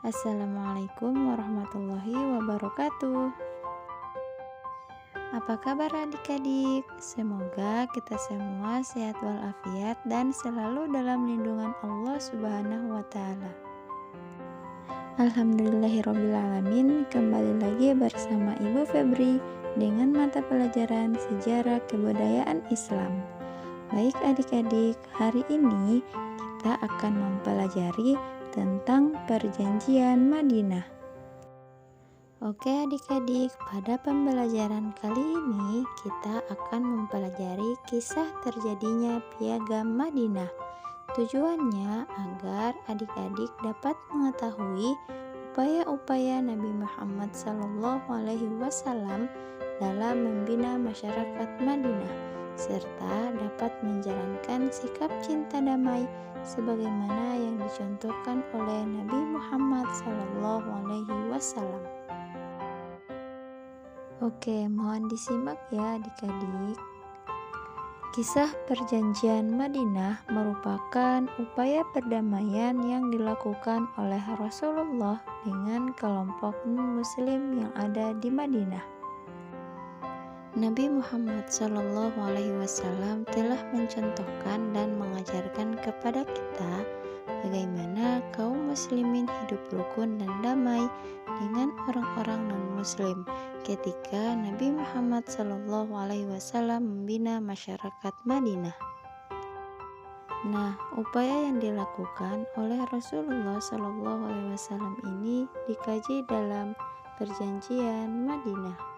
Assalamualaikum warahmatullahi wabarakatuh. Apa kabar adik-adik? Semoga kita semua sehat walafiat dan selalu dalam lindungan Allah Subhanahu wa taala. Alhamdulillahirobbilalamin, kembali lagi bersama Ibu Febri dengan mata pelajaran Sejarah Kebudayaan Islam. Baik adik-adik, hari ini kita akan mempelajari tentang Perjanjian Madinah. Oke adik-adik, pada pembelajaran kali ini kita akan mempelajari kisah terjadinya Piagam Madinah. Tujuannya agar adik-adik dapat mengetahui upaya-upaya Nabi Muhammad SAW dalam membina masyarakat Madinah, serta dapat menjalankan sikap cinta damai sebagaimana yang dicontohkan oleh Nabi Muhammad SAW. Oke, mohon disimak ya adik-adik. Kisah Perjanjian Madinah merupakan upaya perdamaian yang dilakukan oleh Rasulullah dengan kelompok non-muslim yang ada di Madinah. Nabi Muhammad SAW telah mencontohkan dan mengajarkan kepada kita bagaimana kaum muslimin hidup rukun dan damai dengan orang-orang non-muslim ketika Nabi Muhammad SAW membina masyarakat Madinah. Nah, upaya yang dilakukan oleh Rasulullah SAW ini dikaji dalam Perjanjian Madinah.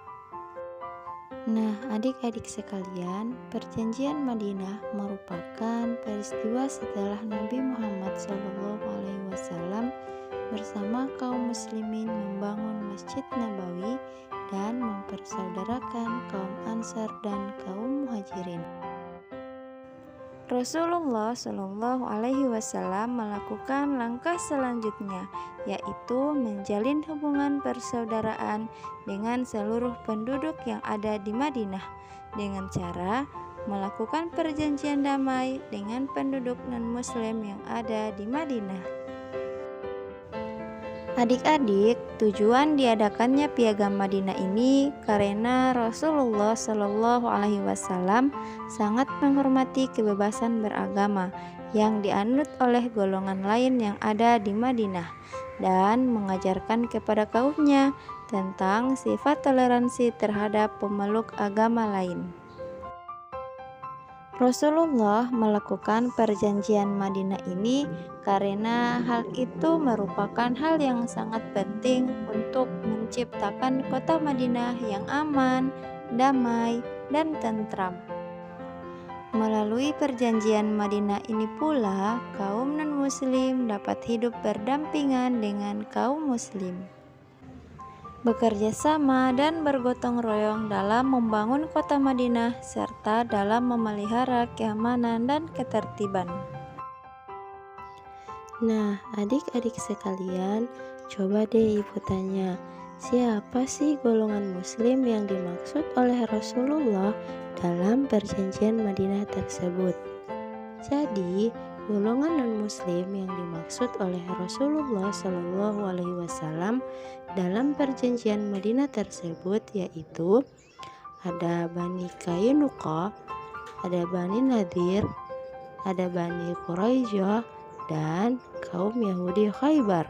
Nah, adik-adik sekalian, Perjanjian Madinah merupakan peristiwa setelah Nabi Muhammad SAW bersama kaum muslimin membangun Masjid Nabawi dan mempersaudarakan kaum Ansar dan kaum Muhajirin. Rasulullah SAW melakukan langkah selanjutnya, yaitu menjalin hubungan persaudaraan dengan seluruh penduduk yang ada di Madinah dengan cara melakukan perjanjian damai dengan penduduk non-muslim yang ada di Madinah. Adik-adik, tujuan diadakannya Piagam Madinah ini karena Rasulullah SAW sangat menghormati kebebasan beragama yang dianut oleh golongan lain yang ada di Madinah dan mengajarkan kepada kaumnya tentang sifat toleransi terhadap pemeluk agama lain. Rasulullah melakukan Perjanjian Madinah ini karena hal itu merupakan hal yang sangat penting untuk menciptakan kota Madinah yang aman, damai, dan tentram. Melalui Perjanjian Madinah ini pula, kaum non-muslim dapat hidup berdampingan dengan kaum muslim, bekerja sama dan bergotong royong dalam membangun kota Madinah serta dalam memelihara keamanan dan ketertiban. Nah, adik-adik sekalian, coba deh ibu tanya, siapa sih golongan muslim yang dimaksud oleh Rasulullah dalam Perjanjian Madinah tersebut? Jadi, golongan non-muslim yang dimaksud oleh Rasulullah SAW dalam Perjanjian Madinah tersebut yaitu ada Bani Kainuqa, ada Bani Nadir, ada Bani Quraisyah, dan kaum Yahudi Khaybar.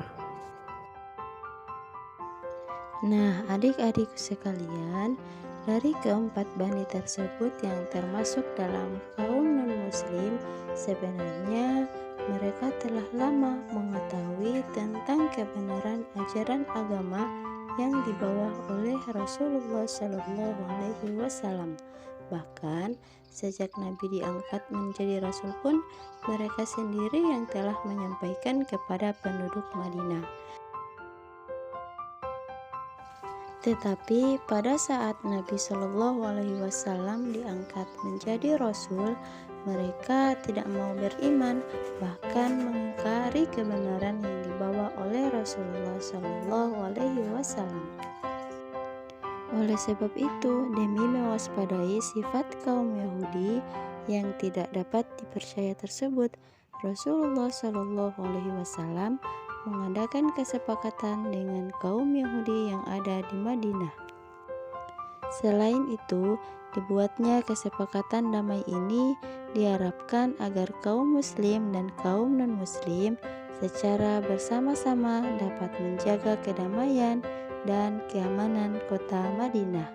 Nah, adik-adik sekalian, dari keempat bani tersebut yang termasuk dalam kaum non-muslim, sebenarnya mereka telah lama mengetahui tentang kebenaran ajaran agama yang dibawa oleh Rasulullah SAW. Bahkan sejak Nabi diangkat menjadi Rasul pun mereka sendiri yang telah menyampaikan kepada penduduk Madinah. Tetapi pada saat Nabi SAW diangkat menjadi Rasul, mereka tidak mau beriman, bahkan mengingkari kebenaran yang dibawa oleh Rasulullah SAW. Oleh sebab itu, demi mewaspadai sifat kaum Yahudi yang tidak dapat dipercaya tersebut, Rasulullah SAW mengadakan kesepakatan dengan kaum Yahudi yang ada di Madinah. Selain itu, dibuatnya kesepakatan damai ini diharapkan agar kaum muslim dan kaum non-muslim secara bersama-sama dapat menjaga kedamaian dan keamanan kota Madinah.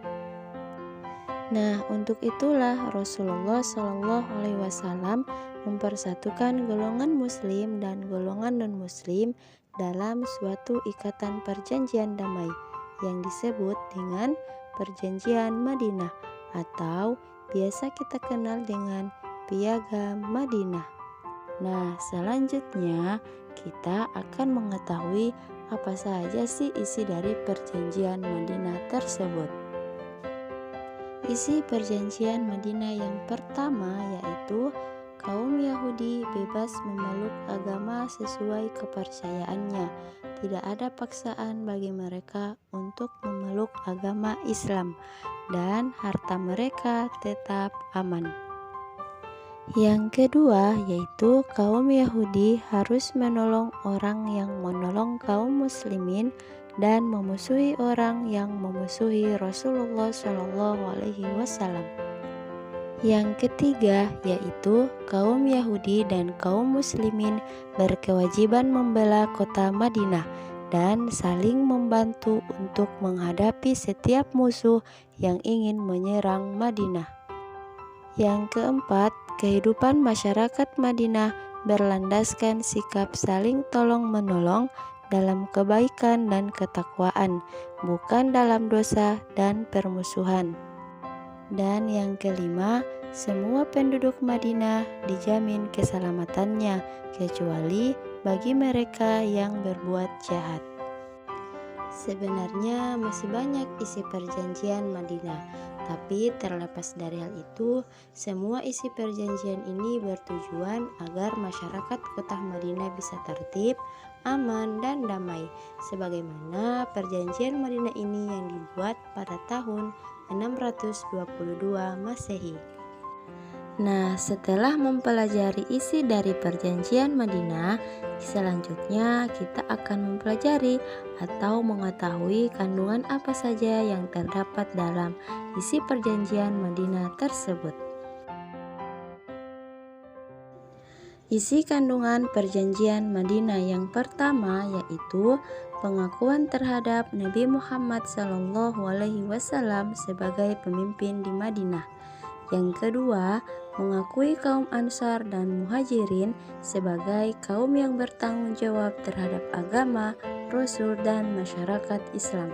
Nah, untuk itulah Rasulullah Shallallahu Alaihi Wasallam mempersatukan golongan muslim dan golongan non-muslim dalam suatu ikatan perjanjian damai yang disebut dengan Perjanjian Madinah atau biasa kita kenal dengan Piagam Madinah. Nah, selanjutnya kita akan mengetahui apa saja sih isi dari Perjanjian Madinah tersebut. Isi Perjanjian Madinah yang pertama yaitu kaum Yahudi bebas memeluk agama sesuai kepercayaannya. Tidak ada paksaan bagi mereka untuk memeluk agama Islam dan harta mereka tetap aman. Yang kedua yaitu kaum Yahudi harus menolong orang yang menolong kaum muslimin dan memusuhi orang yang memusuhi Rasulullah Shallallahu Alaihi Wasallam. Yang ketiga yaitu kaum Yahudi dan kaum muslimin berkewajiban membela kota Madinah dan saling membantu untuk menghadapi setiap musuh yang ingin menyerang Madinah. Yang keempat, kehidupan masyarakat Madinah berlandaskan sikap saling tolong-menolong dalam kebaikan dan ketakwaan, bukan dalam dosa dan permusuhan. Dan yang kelima, semua penduduk Madinah dijamin keselamatannya, kecuali bagi mereka yang berbuat jahat. Sebenarnya masih banyak isi perjanjian Madinah, tapi terlepas dari hal itu, semua isi perjanjian ini bertujuan agar masyarakat kota Madinah bisa tertib, aman, dan damai, sebagaimana perjanjian Madinah ini yang dibuat pada tahun 622 Masehi. Nah, setelah mempelajari isi dari perjanjian Madinah, selanjutnya kita akan mempelajari atau mengetahui kandungan apa saja yang terdapat dalam isi perjanjian Madinah tersebut. Isi kandungan perjanjian Madinah yang pertama yaitu pengakuan terhadap Nabi Muhammad SAW sebagai pemimpin di Madinah. Yang kedua, mengakui kaum Ansar dan Muhajirin sebagai kaum yang bertanggung jawab terhadap agama, Rasul, dan masyarakat Islam.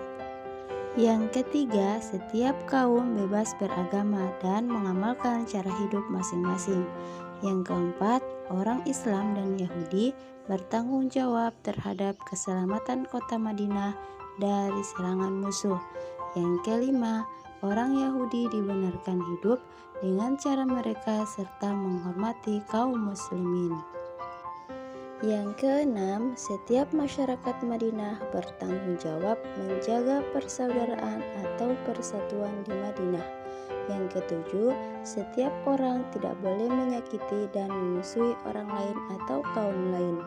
Yang ketiga, setiap kaum bebas beragama dan mengamalkan cara hidup masing-masing. Yang keempat, orang Islam dan Yahudi bertanggung jawab terhadap keselamatan kota Madinah dari serangan musuh. Yang kelima, orang Yahudi dibenarkan hidup dengan cara mereka serta menghormati kaum muslimin. Yang keenam, setiap masyarakat Madinah bertanggung jawab menjaga persaudaraan atau persatuan di Madinah. Yang ketujuh, setiap orang tidak boleh menyakiti dan memusuhi orang lain atau kaum lain.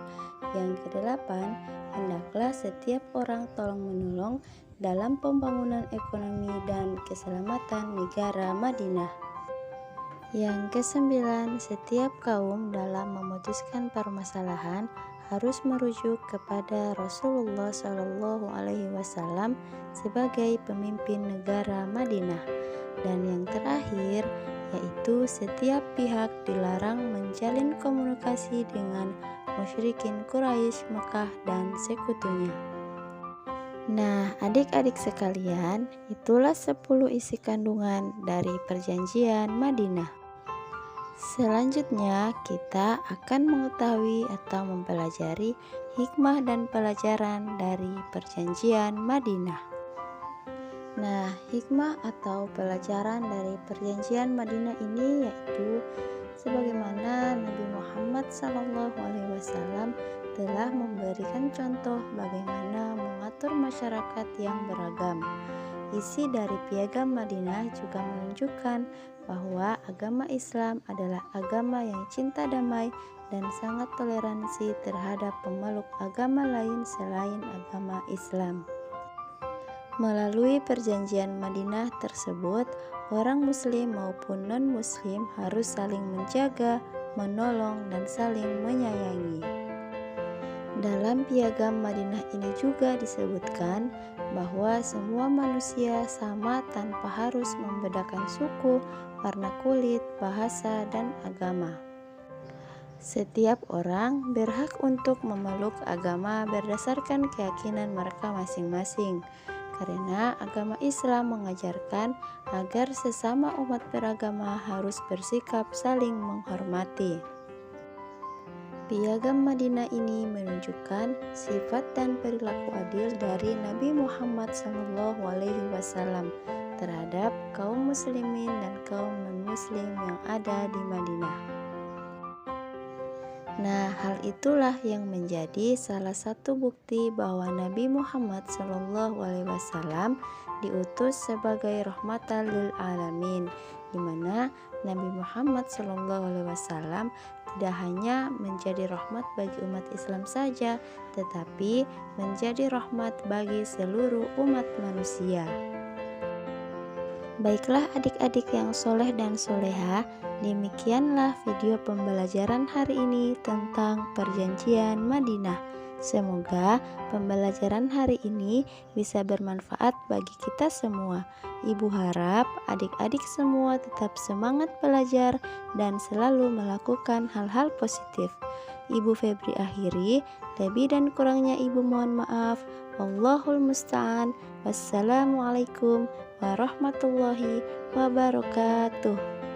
Yang kedelapan, hendaklah setiap orang tolong-menolong dalam pembangunan ekonomi dan keselamatan negara Madinah. Yang kesembilan, setiap kaum dalam memutuskan permasalahan harus merujuk kepada Rasulullah Shallallahu Alaihi Wasallam sebagai pemimpin negara Madinah. Dan yang terakhir, yaitu setiap pihak dilarang menjalin komunikasi dengan musyrikin Quraisy, Mekah, dan sekutunya. Nah, adik-adik sekalian, itulah 10 isi kandungan dari perjanjian Madinah. Selanjutnya, kita akan mengetahui atau mempelajari hikmah dan pelajaran dari perjanjian Madinah. Nah, hikmah atau pelajaran dari perjanjian Madinah ini yaitu sebagaimana Nabi Muhammad SAW telah memberikan contoh bagaimana mengatur masyarakat yang beragam. Isi dari Piagam Madinah juga menunjukkan bahwa agama Islam adalah agama yang cinta damai, dan sangat toleransi terhadap pemeluk agama lain selain agama Islam. Melalui perjanjian Madinah tersebut, orang muslim maupun non-muslim harus saling menjaga, menolong, dan saling menyayangi. Dalam piagam Madinah ini juga disebutkan bahwa semua manusia sama tanpa harus membedakan suku, warna kulit, bahasa, dan agama. Setiap orang berhak untuk memeluk agama berdasarkan keyakinan mereka masing-masing, karena agama Islam mengajarkan agar sesama umat beragama harus bersikap saling menghormati. Piagam Madinah ini menunjukkan sifat dan perilaku adil dari Nabi Muhammad SAW terhadap kaum muslimin dan kaum non-muslim yang ada di Madinah. Nah, hal itulah yang menjadi salah satu bukti bahwa Nabi Muhammad SAW diutus sebagai rahmatan lil alamin, di mana Nabi Muhammad SAW tidak hanya menjadi rahmat bagi umat Islam saja, tetapi menjadi rahmat bagi seluruh umat manusia. Baiklah adik-adik yang soleh dan soleha, demikianlah video pembelajaran hari ini tentang perjanjian Madinah. Semoga pembelajaran hari ini bisa bermanfaat bagi kita semua. Ibu harap adik-adik semua tetap semangat belajar dan selalu melakukan hal-hal positif. Ibu Febri akhiri, lebih dan kurangnya ibu mohon maaf. Wallahul musta'an. Wassalamualaikum warahmatullahi wabarakatuh.